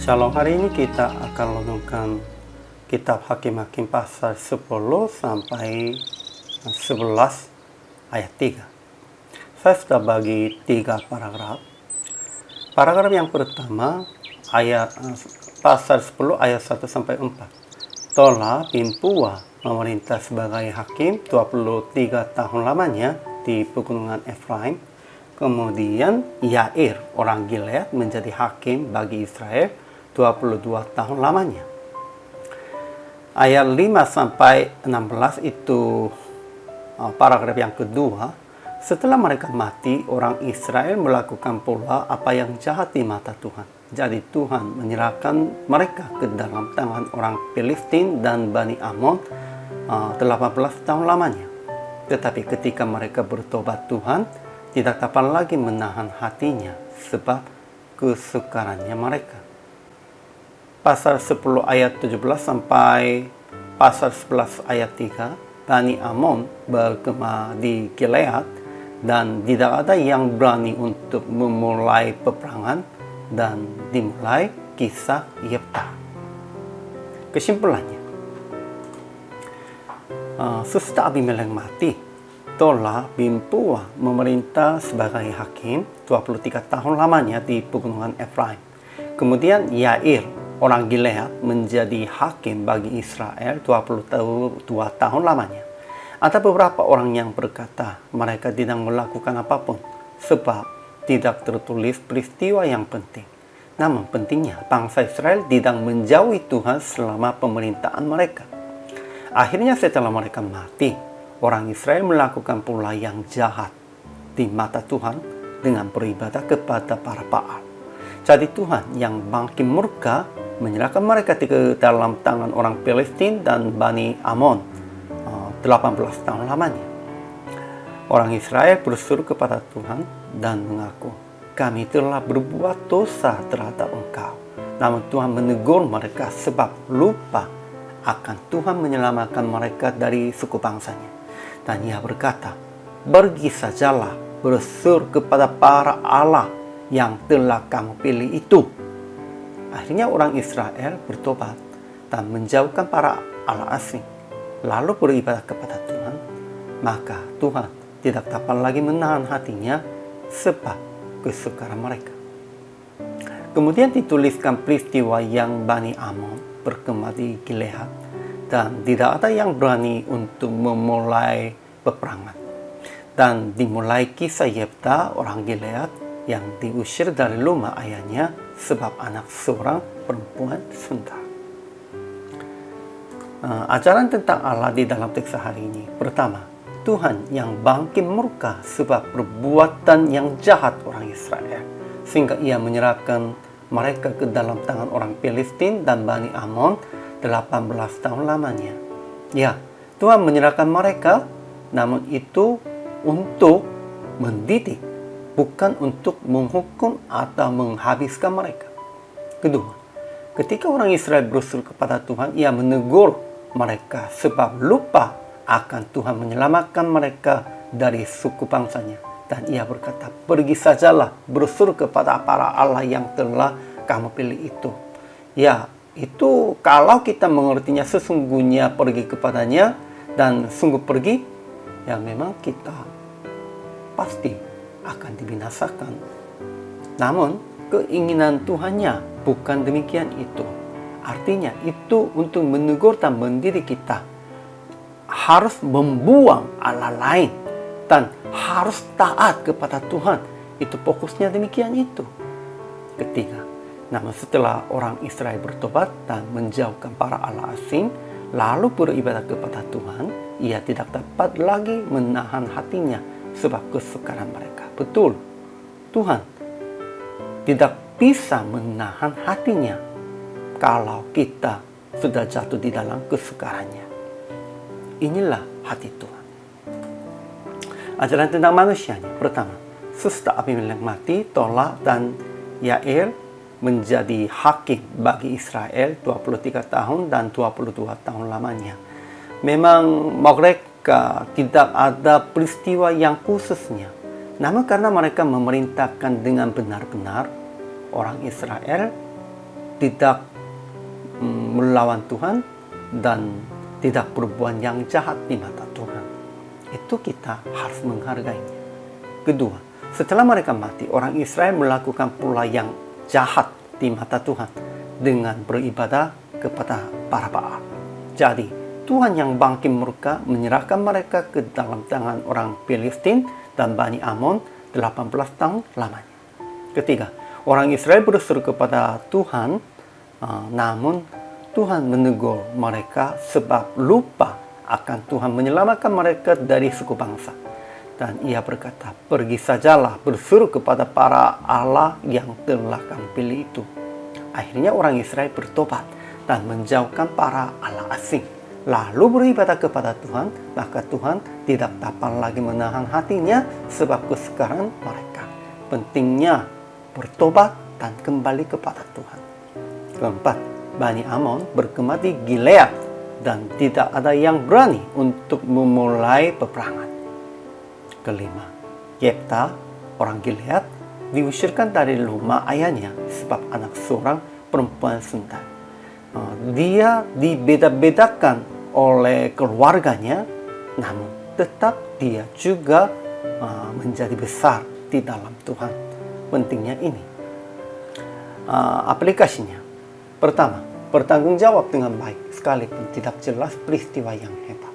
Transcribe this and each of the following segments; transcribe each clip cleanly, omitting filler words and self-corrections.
Shalom, hari ini kita akan renungkan kitab Hakim-Hakim pasal 10 sampai 11 ayat 3. Saya sudah bagi 3 paragraf. Paragraf yang pertama pasal 10 ayat 1 sampai 4. Tola bin Puwa memerintah sebagai hakim 23 tahun lamanya di pegunungan Efraim. Kemudian Yair orang Gilead menjadi hakim bagi Israel 22 tahun lamanya. Ayat 5 sampai 16 itu paragraf yang kedua. Setelah mereka mati, orang Israel melakukan pula apa yang jahat di mata Tuhan. Jadi Tuhan menyerahkan mereka ke dalam tangan orang Filistin dan Bani Amon 18 tahun lamanya. Tetapi ketika mereka bertobat, Tuhan tidak dapat lagi menahan hatinya sebab kesukarannya mereka. Pasal 10 ayat 17 sampai pasal 11 ayat 3, Bani Amon bergema di Gilead dan tidak ada yang berani untuk memulai peperangan dan dimulai kisah Yefta. Kesimpulannya, sesudah Abimelek mati, Tola bin Puwa memerintah sebagai hakim 23 tahun lamanya di pegunungan Efraim. Kemudian Yair orang Gilead menjadi hakim bagi Israel 22 tahun lamanya. Ada beberapa orang yang berkata mereka tidak melakukan apapun sebab tidak tertulis peristiwa yang penting. Namun pentingnya bangsa Israel tidak menjauhi Tuhan selama pemerintahan mereka. Akhirnya setelah mereka mati, orang Israel melakukan pula yang jahat di mata Tuhan dengan beribadah kepada para Baal. Jadi Tuhan yang bangkit murka menyerahkan mereka ke dalam tangan orang Filistin dan Bani Amon 18 tahun lamanya. Orang Israel berseru kepada Tuhan dan mengaku, kami telah berbuat dosa terhadap Engkau. Namun Tuhan menegur mereka sebab lupa akan Tuhan menyelamatkan mereka dari suku bangsanya. Dan ia berkata, pergi sajalah berseru kepada para Allah yang telah kamu pilih itu. Akhirnya orang Israel bertobat dan menjauhkan para Allah asing, lalu beribadah kepada Tuhan. Maka Tuhan tidak dapat lagi menahan hatinya sebab kesukaran mereka. Kemudian dituliskan peristiwa yang Bani Amon bergema di Gilead dan tidak ada yang berani untuk memulai peperangan. Dan dimulai kisah Yefta orang Gilead yang diusir dari rumah ayahnya sebab anak seorang perempuan sundal. Ajaran tentang Allah di dalam teks hari ini. Pertama, Tuhan yang bangkit murka sebab perbuatan yang jahat orang Israel, sehingga ia menyerahkan mereka ke dalam tangan orang Filistin dan Bani Amon 18 tahun lamanya. Ya, Tuhan menyerahkan mereka, namun itu untuk mendidik, bukan untuk menghukum atau menghabiskan mereka. Kedua, ketika orang Israel berseru kepada Tuhan, ia menegur mereka sebab lupa akan Tuhan menyelamatkan mereka dari suku bangsanya. Dan ia berkata, pergi sajalah berseru kepada para Allah yang telah kamu pilih itu. Ya, itu kalau kita mengertinya sesungguhnya pergi kepadanya dan sungguh pergi, ya memang kita pasti akan dibinasakan. Namun keinginan Tuhannya bukan demikian itu. Artinya itu untuk menegur dan mendidik kita harus membuang Allah lain dan harus taat kepada Tuhan. Itu fokusnya demikian itu. Ketiga, namun setelah orang Israel bertobat dan menjauhkan para Allah asing, lalu beribadah kepada Tuhan, ia tidak dapat lagi menahan hatinya sebab kesukaran mereka. Betul, Tuhan tidak bisa menahan hatinya kalau kita sudah jatuh di dalam kesukarannya. Inilah hati Tuhan. Ajaran tentang manusianya. Pertama, sesudah Abimelek mati, Tola dan Yair menjadi hakim bagi Israel 23 tahun dan 22 tahun lamanya. Memang mereka tidak ada peristiwa yang khususnya. Namun karena mereka memerintahkan dengan benar-benar, orang Israel tidak melawan Tuhan dan tidak berbuat yang jahat di mata Tuhan. Itu kita harus menghargainya. Kedua, setelah mereka mati, orang Israel melakukan pula yang jahat di mata Tuhan dengan beribadah kepada para Baal. Jadi, Tuhan yang bangkit murka menyerahkan mereka ke dalam tangan orang Filistin dan Bani Amon 18 tahun lamanya. Ketiga, orang Israel berseru kepada Tuhan, namun Tuhan menegur mereka sebab lupa akan Tuhan menyelamatkan mereka dari suku bangsa. Dan ia berkata, pergi sajalah berseru kepada para Allah yang telah kami pilih itu. Akhirnya orang Israel bertobat dan menjauhkan para Allah asing. Lalu beribadah kepada Tuhan, maka Tuhan tidak dapat lagi menahan hatinya sebab kesekarang mereka. Pentingnya bertobat dan kembali kepada Tuhan. Keempat, Bani Amon bergema di Gilead dan tidak ada yang berani untuk memulai peperangan. Kelima, Yefta, orang Gilead, diusirkan dari rumah ayahnya sebab anak seorang perempuan suntan. Dia dibeda-bedakan oleh keluarganya, namun tetap dia juga menjadi besar di dalam Tuhan. Pentingnya ini. Aplikasinya. Pertama, bertanggung jawab dengan baik sekalipun tidak jelas peristiwa yang hebat.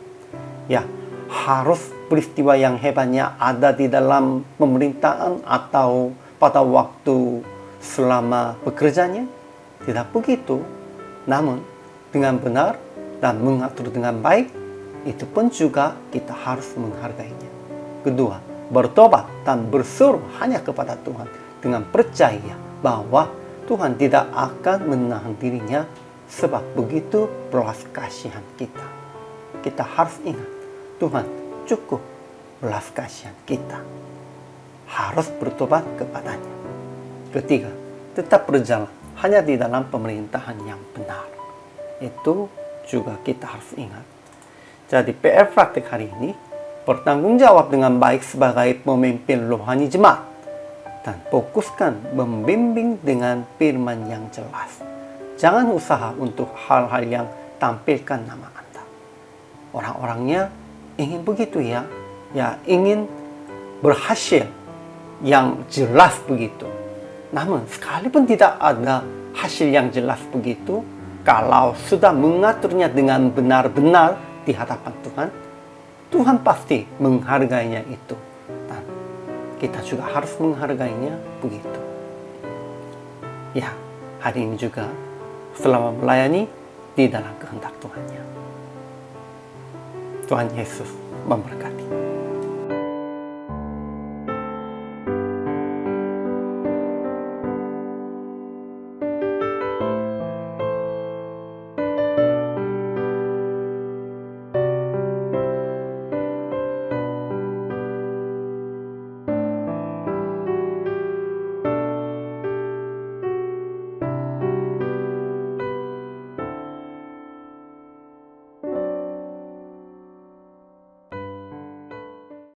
Ya, harus peristiwa yang hebatnya ada di dalam pemerintahan atau pada waktu selama bekerjanya. Tidak begitu. Namun, dengan benar dan mengatur dengan baik, itu pun juga kita harus menghargainya. Kedua, bertobat dan berseru hanya kepada Tuhan dengan percaya bahwa Tuhan tidak akan menahan dirinya sebab begitu belas kasihan kita. Kita harus ingat, Tuhan cukup belas kasihan kita. Harus bertobat kepadanya. Ketiga, tetap berjalan hanya di dalam pemerintahan yang benar. Itu juga kita harus ingat. Jadi PR praktik hari ini, bertanggung jawab dengan baik sebagai pemimpin rohani jemaat dan fokuskan membimbing dengan firman yang jelas. Jangan usaha untuk hal-hal yang tampilkan nama Anda. Orang-orangnya ingin begitu ya, ingin berhasil yang jelas begitu. Namun sekalipun tidak ada hasil yang jelas begitu, kalau sudah mengaturnya dengan benar-benar di hadapan Tuhan, Tuhan pasti menghargainya itu. Dan kita juga harus menghargainya begitu. Ya, hari ini juga selamat melayani di dalam kehendak Tuhannya. Tuhan Yesus memberkati.